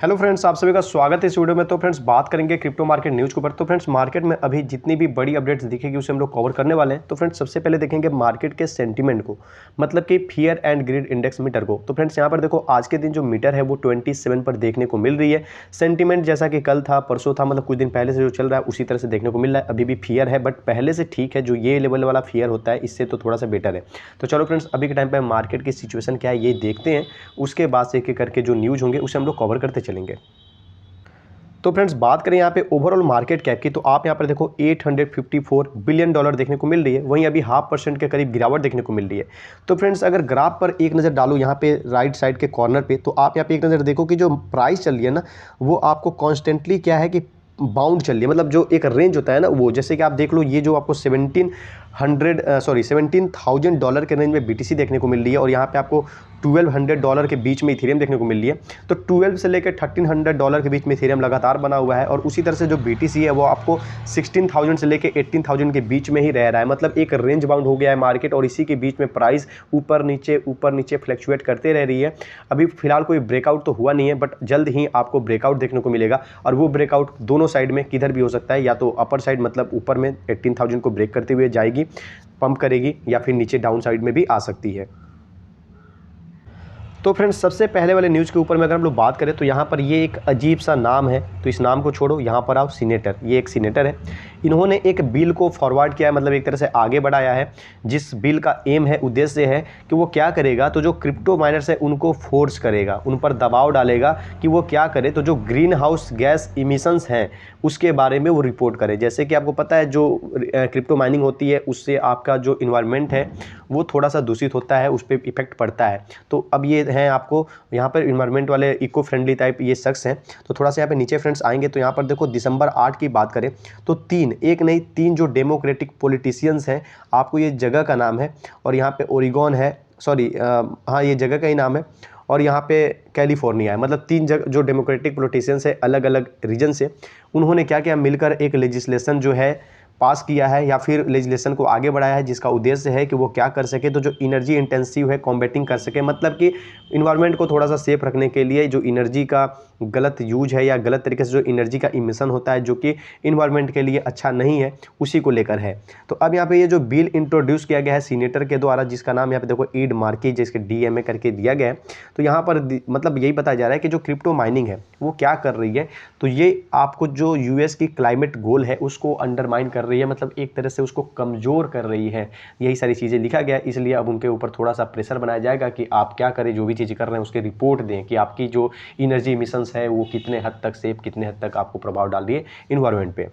Hello friends, आप सभी का स्वागत है इस वीडियो में। तो फ्रेंड्स बात करेंगे क्रिप्टो मार्केट न्यूज़ के ऊपर। तो फ्रेंड्स मार्केट में अभी जितनी भी बड़ी अपडेट्स दिखेगी उसे हम लोग कवर करने वाले हैं। तो फ्रेंड्स सबसे पहले देखेंगे मार्केट के सेंटीमेंट को, मतलब कि fear and greed index meter को। तो फ्रेंड्स यहाँ पर देखो आज के दिन जो मीटर है वो 27 पर देखने को मिल रही है। सेंटीमेंट जैसा कि कल था, परसों था, मतलब कुछ दिन पहले से जो चल रहा है उसी तरह से देखने को मिल रहा है। अभी भी फियर है बट पहले से ठीक है। जो ये लेवल वाला फियर होता है इससे तो थोड़ा सा बेटर है। तो चलो फ्रेंड्स अभी के टाइम पर मार्केट की सिचुएशन क्या है ये देखते हैं, उसके बाद से एक एक करके जो न्यूज़ होंगे उसे हम लोग कवर करते चलेंगे। तो फ्रेंड्स बात करें यहाँ पे ओवरऑल मार्केट कैप की, तो आप यहाँ पर देखो 854 बिलियन डॉलर देखने को मिल रही है। वहीं अभी 0.5% के करीब गिरावट देखने को मिल रही है। तो फ्रेंड्स अगर ग्राफ पर एक नज़र डालो यहाँ पे राइट साइड के कॉर्नर पे, तो आप यहाँ पे एक नज़र देखो कि जो प्राइस चल रही है ना वो आपको कॉन्स्टेंटली क्या है कि बाउंड चल रही है। मतलब जो एक रेंज होता है ना वो, जैसे कि आप देख लो ये जो आपको 17,000 डॉलर के रेंज में BTC देखने को मिल रही है और यहाँ पे आपको $1,200 के बीच में इथेरियम देखने को मिल रही है। तो 12 से लेकर $1,300 के बीच में इथेरियम लगातार बना हुआ है और उसी तरह से जो BTC है वो आपको 16,000 से लेकर 18,000 के बीच में ही रह रहा है। मतलब एक रेंज बाउंड हो गया है मार्केट और इसी के बीच में प्राइस ऊपर नीचे फ्लक्चुएट करते रह रही है। अभी फिलहाल कोई ब्रेकआउट तो हुआ नहीं है बट जल्द ही आपको ब्रेकआउट देखने को मिलेगा और वो ब्रेकआउट दोनों साइड में किधर भी हो सकता है। या तो अपर साइड मतलब ऊपर में 18,000 को ब्रेक करते हुए जाएगी, पंप करेगी, या फिर नीचे डाउन साइड में भी आ सकती है। तो फ्रेंड्स सबसे पहले वाले न्यूज़ के ऊपर में अगर हम लोग बात करें तो यहाँ पर ये एक अजीब सा नाम है। तो इस नाम को छोड़ो, यहाँ पर आओ सीनेटर। ये एक सीनेटर है, इन्होंने एक बिल को फॉरवर्ड किया है, मतलब एक तरह से आगे बढ़ाया है। जिस बिल का एम है, उद्देश्य है कि वो क्या करेगा, तो जो क्रिप्टो माइनर्स है उनको फोर्स करेगा, उन पर दबाव डालेगा कि वो क्या करे, तो जो ग्रीन हाउस गैस इमिशंस हैं उसके बारे में वो रिपोर्ट करे। जैसे कि आपको पता है जो क्रिप्टो माइनिंग होती है उससे आपका जो इन्वायरमेंट है वो थोड़ा सा दूषित होता है, उस पर इफेक्ट पड़ता है। तो अब ये हैं आपको यहाँ पर इन्वायरमेंट वाले इको फ्रेंडली टाइप ये शख्स हैं। तो थोड़ा सा यहाँ पे नीचे फ्रेंड्स आएंगे तो यहाँ पर देखो दिसंबर 8 की बात करें तो तीन जो डेमोक्रेटिक पॉलिटिशियंस हैं, आपको ये जगह का नाम है और यहाँ पे ओरिगोन है, सॉरी हाँ ये जगह का ही नाम है, और यहाँ पे कैलिफोर्निया है। मतलब तीन जगह जो डेमोक्रेटिक पॉलिटिशियंस है अलग अलग रीजन से, उन्होंने क्या किया, मिलकर एक लेजिस्लेशन जो है पास किया है या फिर लेजिस्लेशन को आगे बढ़ाया है, जिसका उद्देश्य है कि वो क्या कर सके, तो जो एनर्जी इंटेंसिव है कॉम्बैटिंग कर सके। मतलब कि इन्वायरमेंट को थोड़ा सा सेफ रखने के लिए जो एनर्जी का गलत यूज है या गलत तरीके से जो एनर्जी का इमिशन होता है जो कि इन्वायरमेंट के लिए अच्छा नहीं है, उसी को लेकर है। तो अब यहाँ पे ये जो बिल इंट्रोड्यूस किया गया है सीनेटर के द्वारा, जिसका नाम यहाँ पे देखो ईड मार्की जिसके DMA करके दिया गया है। तो यहाँ पर मतलब यही बताया जा रहा है कि जो क्रिप्टो माइनिंग है वो क्या कर रही है, तो ये आपको जो US की क्लाइमेट गोल है उसको अंडरमाइन कर रही है, मतलब एक तरह से उसको कमज़ोर कर रही है। यही सारी चीज़ें लिखा गया है, इसलिए अब उनके ऊपर थोड़ा सा प्रेशर बनाया जाएगा कि आप क्या करें, जो भी चीज़ें कर रहे हैं उसके रिपोर्ट दें कि आपकी जो एनर्जी मिशंस है वो कितने हद तक सेफ, कितने हद तक आपको प्रभाव डाल रही है इन्वायरमेंट पे।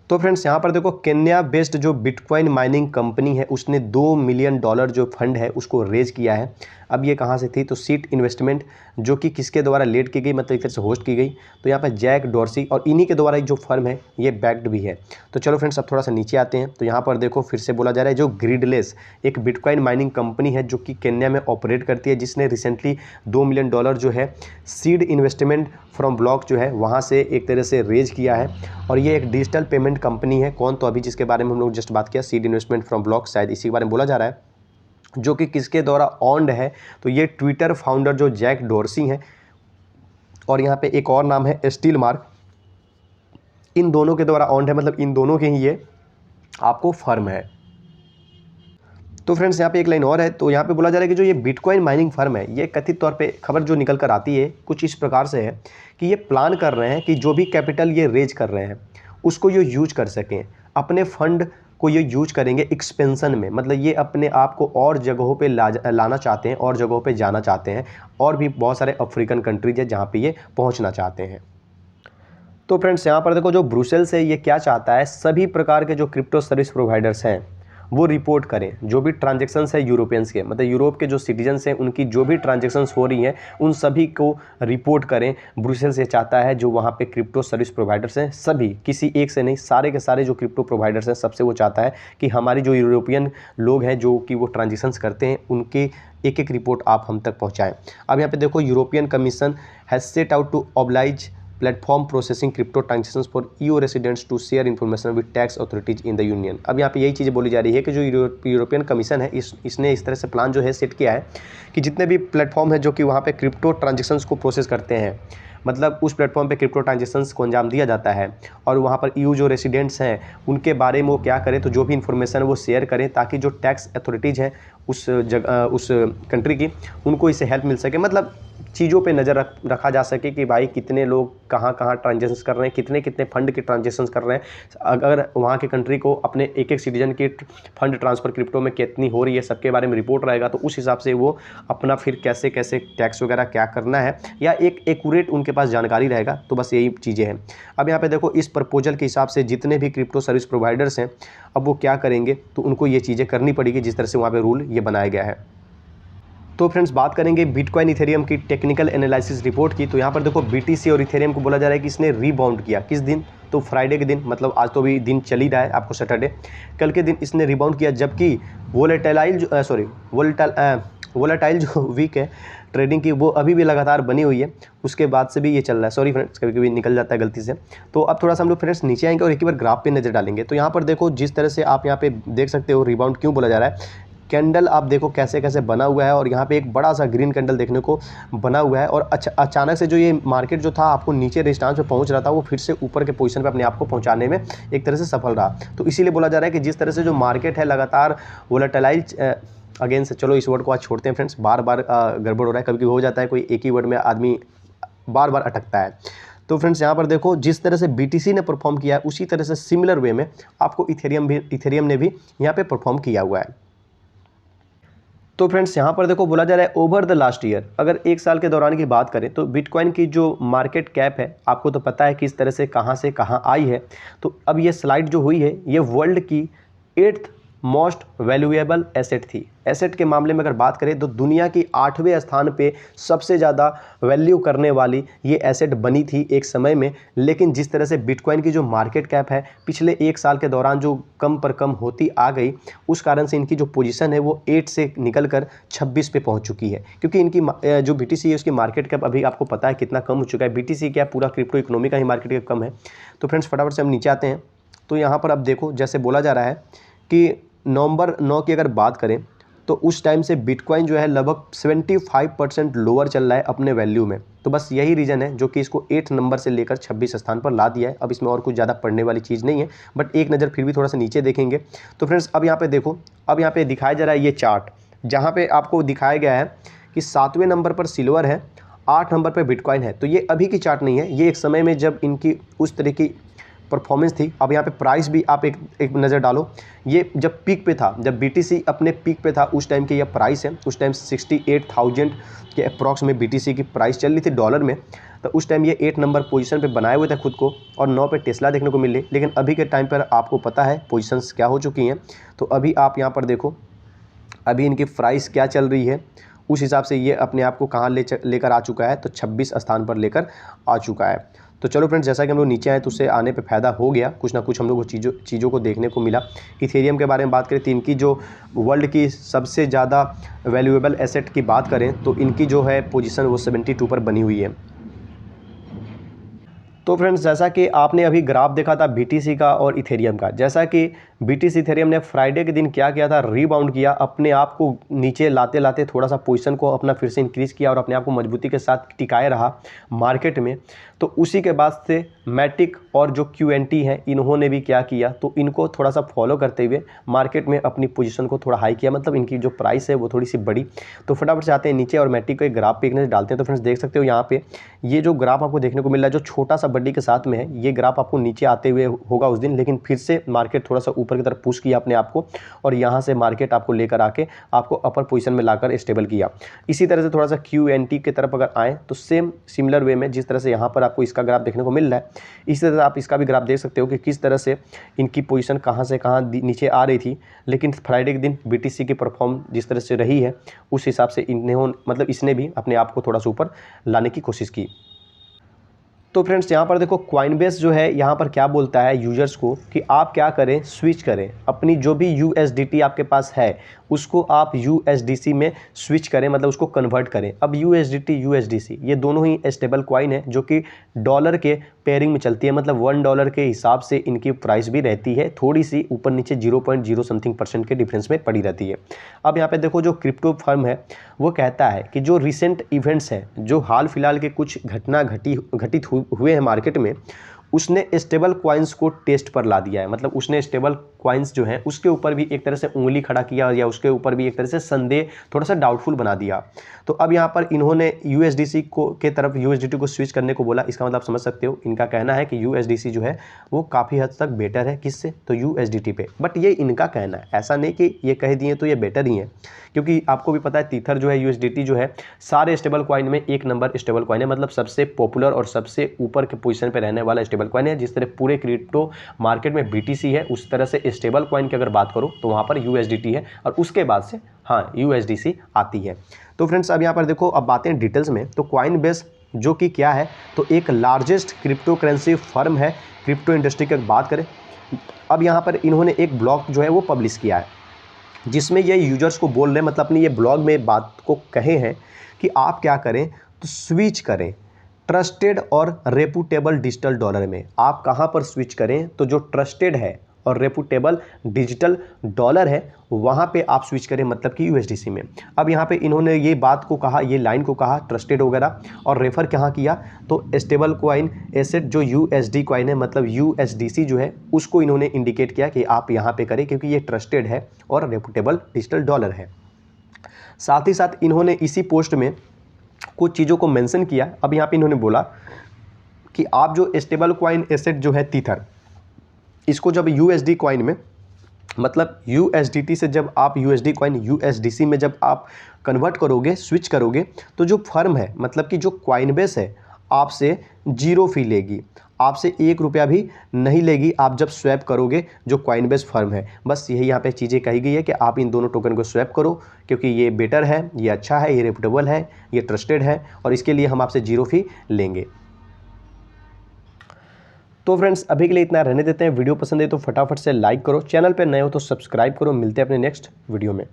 तो फ्रेंड्स यहाँ पर देखो केन्या बेस्ड जो बिटकॉइन माइनिंग कंपनी है उसने $2 मिलियन जो फंड है उसको रेज किया है। अब ये कहाँ से थी, तो सीट इन्वेस्टमेंट जो कि किसके द्वारा लीड की गई, मतलब एक तरह से होस्ट की गई। तो यहाँ पर जैक डॉर्सी और इन्हीं के द्वारा जो फर्म है ये बैक्ड भी है। तो चलो फ्रेंड्स अब थोड़ा सा नीचे आते हैं। तो यहाँ पर देखो फिर से बोला जा रहा है जो ग्रिडलेस एक बिटकॉइन माइनिंग कंपनी है जो कि केन्या में ऑपरेट करती है, जिसने रिसेंटली $2 मिलियन जो है सीड इन्वेस्टमेंट फ्रॉम ब्लॉक जो है वहाँ से एक तरह से रेज किया है। और ये एक डिजिटल पेमेंट कंपनी है। कौन, तो अभी जिसके बारे में हम लोग जस्ट बात किया सीड इन्वेस्टमेंट फ्रॉम ब्लॉक, शायद इसी के बारे में बोला जा रहा है, जो कि किसके द्वारा ऑन्ड है, तो ये ट्विटर फाउंडर जो जैक डॉर्सी हैं और यहाँ पे एक और नाम है स्टील मार्क, इन दोनों के द्वारा ऑन्ड है। मतलब इन दोनों के ही ये आपको फर्म है। तो फ्रेंड्स यहाँ पे एक लाइन और है। तो यहाँ पे बोला जा रहा है कि जो ये बिटकॉइन माइनिंग फर्म है ये कथित तौर पे खबर जो निकल कर आती है कुछ इस प्रकार से है कि ये प्लान कर रहे हैं कि जो भी कैपिटल ये रेज कर रहे हैं उसको ये यूज कर सकें, अपने फंड को ये यूज करेंगे एक्सपेंशन में। मतलब ये अपने आप को और जगहों पे लाना चाहते हैं, और जगहों पे जाना चाहते हैं, और भी बहुत सारे अफ्रीकन कंट्रीज है जहाँ पे ये पहुँचना चाहते हैं। तो फ्रेंड्स यहाँ पर देखो जो ब्रुसेल्स है ये क्या चाहता है, सभी प्रकार के जो क्रिप्टो सर्विस प्रोवाइडर्स हैं वो रिपोर्ट करें जो भी ट्रांजैक्शंस है यूरोपियंस के, मतलब यूरोप के जो सिटीजन्स हैं उनकी जो भी ट्रांजैक्शंस हो रही हैं उन सभी को रिपोर्ट करें। ब्रुसेल्स ये चाहता है जो वहाँ पे क्रिप्टो सर्विस प्रोवाइडर्स हैं सभी, किसी एक से नहीं, सारे के सारे जो क्रिप्टो प्रोवाइडर्स हैं सबसे वो चाहता है कि हमारी जो यूरोपियन लोग हैं जो कि वो ट्रांजेक्शन्स करते हैं उनके एक एक रिपोर्ट आप हम तक पहुँचाएँ। अब यहाँ पर देखो European commission has set out to oblige platform processing crypto transactions for EU residents to share information with tax authorities in the union. अब यहाँ पे यही चीज़ें बोली जा रही है कि जो यूरोपियन कमीशन है इसने इस तरह से प्लान जो है सेट किया है कि जितने भी प्लेटफॉर्म है जो कि वहाँ पे क्रिप्टो ट्रांजेक्शंस को प्रोसेस करते हैं, मतलब उस प्लेटफॉर्म पे क्रिप्टो ट्रांजेक्शंस को अंजाम दिया जाता है, और वहाँ पर ईयू जो रेसिडेंट्स हैं उनके बारे में वो क्या करें, तो जो भी इन्फॉर्मेशन है वो शेयर करें ताकि जो टैक्स अथॉरिटीज़ हैं उस कंट्री की, उनको इससे हेल्प मिल सके। मतलब चीज़ों पे नज़र रखा जा सके कि भाई कितने लोग कहाँ कहाँ ट्रांजेक्शंस कर रहे हैं, कितने कितने फंड के ट्रांजेक्शंस कर रहे हैं। अगर वहाँ के कंट्री को अपने एक एक सिटीजन की फंड ट्रांसफ़र क्रिप्टो में कितनी हो रही है, सबके बारे में रिपोर्ट रहेगा, तो उस हिसाब से वो अपना फिर कैसे कैसे टैक्स वगैरह क्या करना है या एक एक्यूरेट उनके पास जानकारी रहेगा। तो बस यही चीज़ें हैं। अब यहाँ पे देखो इस प्रपोजल के हिसाब से जितने भी क्रिप्टो सर्विस प्रोवाइडर्स हैं अब वो क्या करेंगे, तो उनको ये चीज़ें करनी पड़ेगी जिस तरह से वहाँ पे रूल ये बनाया गया है। तो फ्रेंड्स बात करेंगे बिटकॉइन इथेरियम की टेक्निकल एनालिसिस रिपोर्ट की। तो यहाँ पर देखो बीटीसी और इथेरियम को बोला जा रहा है कि इसने रीबाउंड किया। किस दिन? तो फ्राइडे के दिन, मतलब आज तो भी दिन चल ही रहा है आपको सैटरडे, कल के दिन इसने रिबाउंड किया, जबकि वोलेटाइल जो वीक है ट्रेडिंग की वो अभी भी लगातार बनी हुई है, उसके बाद से भी ये चल रहा है। सॉरी फ्रेंड्स, कभी कभी निकल जाता है गलती से। तो अब थोड़ा सा हम लोग फ्रेंड्स नीचे आएंगे और एक बार ग्राफ पे नज़र डालेंगे। तो यहाँ पर देखो जिस तरह से आप यहाँ पे देख सकते हो रिबाउंड क्यों बोला जा रहा है, कैंडल आप देखो कैसे कैसे बना हुआ है और यहाँ पे एक बड़ा सा ग्रीन कैंडल देखने को बना हुआ है, और अचानक से जो ये मार्केट जो था आपको नीचे रेजिस्टेंस पे पहुँच रहा था वो फिर से ऊपर के पोजीशन पे अपने आप को पहुँचाने में एक तरह से सफल रहा। तो इसीलिए बोला जा रहा है कि जिस तरह से जो मार्केट है लगातार वोलेटाइल अगेन से, चलो इस वर्ड को आज छोड़ते हैं फ्रेंड्स, बार बार गड़बड़ हो रहा है, कभी कभी हो जाता है कोई एक ही वर्ड में आदमी बार बार अटकता है। तो फ्रेंड्स यहाँ पर देखो जिस तरह से बीटीसी ने परफॉर्म किया है उसी तरह से सिमिलर वे में आपको इथेरियम ने भी यहाँ पे परफॉर्म किया हुआ है। तो फ्रेंड्स यहाँ पर देखो बोला जा रहा है ओवर द लास्ट ईयर, अगर एक साल के दौरान की बात करें तो बिटकॉइन की जो मार्केट कैप है आपको तो पता है कि इस तरह से कहाँ आई है। तो अब ये स्लाइड जो हुई है ये वर्ल्ड की 8th मोस्ट वैल्यूएबल एसेट थी। एसेट के मामले में अगर बात करें तो दुनिया की 8वें स्थान पे सबसे ज़्यादा वैल्यू करने वाली ये एसेट बनी थी एक समय में। लेकिन जिस तरह से बिटकॉइन की जो मार्केट कैप है पिछले एक साल के दौरान जो कम पर कम होती आ गई, उस कारण से इनकी जो पोजीशन है वो 8 से निकल कर 26 पे पहुंच चुकी है। क्योंकि इनकी जो बीटीसी है उसकी मार्केट कैप अभी आपको पता है कितना कम हो चुका है। बीटीसी क्या पूरा क्रिप्टो इकोनॉमी का ही मार्केट कैप कम है। तो फ्रेंड्स फटाफट से हम नीचे आते हैं। तो यहाँ पर अब देखो जैसे बोला जा रहा है कि नवंबर 9 की अगर बात करें तो उस टाइम से बिटकॉइन जो है लगभग 75% लोअर चल रहा है अपने वैल्यू में। तो बस यही रीज़न है जो कि इसको 8 नंबर से लेकर 26 स्थान पर ला दिया है। अब इसमें और कुछ ज़्यादा पढ़ने वाली चीज़ नहीं है, बट एक नज़र फिर भी थोड़ा सा नीचे देखेंगे। तो फ्रेंड्स अब यहाँ पे देखो, अब यहाँ पे दिखाया जा रहा है ये चार्ट, जहाँ पे आपको दिखाया गया है कि 7वें नंबर पर सिल्वर है, 8 नंबर पर बिटकॉइन है। तो ये अभी की चार्ट नहीं है, ये एक समय में जब इनकी उस तरह की परफॉर्मेंस थी। अब यहाँ पे प्राइस भी आप एक नज़र डालो, ये जब पीक पे था, जब बीटीसी अपने पीक पे था उस टाइम की यह प्राइस है। उस टाइम 68,000 के अप्रॉक्स में बीटीसी की प्राइस चल रही थी डॉलर में। तो उस टाइम ये 8 नंबर पोजीशन पे बनाए हुए थे खुद को, और 9 पे टेस्ला देखने को मिले। लेकिन अभी के टाइम पर आपको पता है पोजीशंस क्या हो चुकी हैं। तो अभी आप यहाँ पर देखो अभी इनकी प्राइस क्या चल रही है, उस हिसाब से ये अपने आप को कहाँ लेकर आ चुका है, तो 26 स्थान पर लेकर आ चुका है। तो चलो फ्रेंड्स जैसा कि हम लोग नीचे आए तो उससे आने पे फ़ायदा हो गया, कुछ ना कुछ हम लोग को चीज़ों को देखने को मिला। इथेरियम के बारे में बात करें तो इनकी जो वर्ल्ड की सबसे ज़्यादा वैल्यूएबल एसेट की बात करें तो इनकी जो है पोजीशन वो 72 पर बनी हुई है। तो फ्रेंड्स जैसा कि आपने अभी ग्राफ देखा था बीटीसी का और इथेरियम का, जैसा कि बीटीसी इथेरियम ने फ्राइडे के दिन क्या किया था, रीबाउंड किया, अपने आप को नीचे लाते लाते थोड़ा सा पोजीशन को अपना फिर से इंक्रीज़ किया और अपने आप को मजबूती के साथ टिकाए रहा मार्केट में। तो उसी के बाद से मैटिक और जो QNT है इन्होंने भी क्या किया, तो इनको थोड़ा सा फॉलो करते हुए मार्केट में अपनी पोजीशन को थोड़ा हाई किया, मतलब इनकी जो प्राइस है वो थोड़ी सी बड़ी। तो फटाफट से आते हैं नीचे और मैटिक को एक ग्राफ पे एक नज़र डालते हैं। तो फ्रेंड्स देख सकते हो यहाँ पे ये जो ग्राफ आपको देखने को मिल रहा है जो छोटा सा बड्डी के साथ में है, ये ग्राफ आपको नीचे आते हुए होगा उस दिन, लेकिन फिर से मार्केट थोड़ा सा ऊपर की तरफ पुश किया अपने आप को, और यहाँ से मार्केट आपको लेकर आके आपको अपर पोजीशन में लाकर स्टेबल किया। इसी तरह से थोड़ा सा QNT की तरफ अगर आएँ तो सेम सिमिलर वे में जिस तरह से यहाँ पर आपको इसका ग्राफ देखने को मिल रहा है, इसी तरह से आप इसका भी ग्राफ देख सकते हो कि किस तरह से इनकी पोजीशन कहाँ से कहाँ नीचे आ रही थी। लेकिन फ्राइडे के दिन BTC की परफॉर्म जिस तरह से रही है उस हिसाब से इसने भी अपने आप को थोड़ा सा ऊपर लाने की कोशिश की। तो फ्रेंड्स यहाँ पर देखो कॉइनबेस जो है यहाँ पर क्या बोलता है यूजर्स को कि आप क्या करें, स्विच करें अपनी जो भी USDT आपके पास है उसको आप USDC में स्विच करें, मतलब उसको कन्वर्ट करें। अब USDT USDC ये दोनों ही स्टेबल कॉइन है जो कि डॉलर के पेयरिंग में चलती है, मतलब $1 के हिसाब से इनकी प्राइस भी रहती है, थोड़ी सी ऊपर नीचे 0.0 समथिंग % के डिफरेंस में पड़ी रहती है। अब यहाँ पे देखो जो क्रिप्टो फर्म है वो कहता है कि जो रिसेंट इवेंट्स हैं, जो हाल फिलहाल के कुछ घटना घटित हुए हैं मार्केट में, उसने स्टेबल कॉइन्स को टेस्ट पर ला दिया है। मतलब उसने स्टेबल कॉइन्स जो हैं उसके ऊपर भी एक तरह से उंगली खड़ा किया या उसके ऊपर भी एक तरह से संदेह, थोड़ा सा डाउटफुल बना दिया। तो अब यहाँ पर इन्होंने USDC को के तरफ USDT को स्विच करने को बोला। इसका मतलब समझ सकते हो, इनका कहना है कि USDC जो है वो काफ़ी हद तक बेटर है। किससे? तो USDT पे। बट ये इनका कहना है, ऐसा नहीं कि ये कह दिए तो ये बेटर ही है, क्योंकि आपको भी पता है तीथर जो है USDT जो है सारे स्टेबल कॉइन में 1 नंबर स्टेबल कॉइन है, मतलब सबसे पॉपुलर और सबसे ऊपर के पोजीशन पे रहने वाला स्टेबल कॉइन है। जिस तरह पूरे क्रिप्टो मार्केट में BTC है, उस तरह से स्टेबल कॉइन की अगर बात करो तो वहाँ पर USDT है और उसके बाद से हाँ USDC आती है। तो फ्रेंड्स अब यहाँ पर देखो, अब बातें हैं डिटेल्स में। तो कॉइनबेस जो कि क्या है, तो एक लार्जेस्ट क्रिप्टो करेंसी फर्म है क्रिप्टो इंडस्ट्री की बात करें। अब यहाँ पर इन्होंने एक ब्लॉग जो है वो पब्लिश किया है जिसमें ये यूजर्स को बोल रहे हैं, मतलब अपनी ये ब्लॉग में बात को कहे हैं कि आप क्या करें, तो स्विच करें ट्रस्टेड और रेपुटेबल डिजिटल डॉलर में। आप कहाँ पर स्विच करें, तो जो ट्रस्टेड है और रेपुटेबल डिजिटल डॉलर है वहाँ पे आप स्विच करें, मतलब कि USDC में। अब यहाँ पे इन्होंने ये बात को कहा, ये लाइन को कहा ट्रस्टेड वगैरह, और रेफ़र कहाँ किया, तो स्टेबल कॉइन एसेट जो USD कॉइन है, मतलब USDC जो है उसको इन्होंने इंडिकेट किया कि आप यहाँ पे करें क्योंकि ये ट्रस्टेड है और रेपुटेबल डिजिटल डॉलर है। साथ ही साथ इन्होंने इसी पोस्ट में कुछ चीज़ों को मेंशन किया। अब यहाँ पे इन्होंने बोला कि आप जो स्टेबल कॉइन एसेट जो है तीथर, इसको जब USD कॉइन में, मतलब USDT से जब आप USD कॉइन USDC में जब आप कन्वर्ट करोगे, स्विच करोगे, तो जो फर्म है, मतलब कि जो कॉइनबेस है, आपसे 0 फी लेगी, आपसे 1 रुपया भी नहीं लेगी आप जब स्वैप करोगे जो कॉइनबेस फर्म है। बस यही यहाँ पे चीज़ें कही गई है कि आप इन दोनों टोकन को स्वैप करो क्योंकि ये बेटर है, ये अच्छा है, ये रेपुटेबल है, ये ट्रस्टेड है और इसके लिए हम आपसे 0 फी लेंगे। तो फ्रेंड्स अभी के लिए इतना रहने देते हैं। वीडियो पसंद है तो फटाफट से लाइक करो, चैनल पर नए हो तो सब्सक्राइब करो। मिलते हैं अपने नेक्स्ट वीडियो में।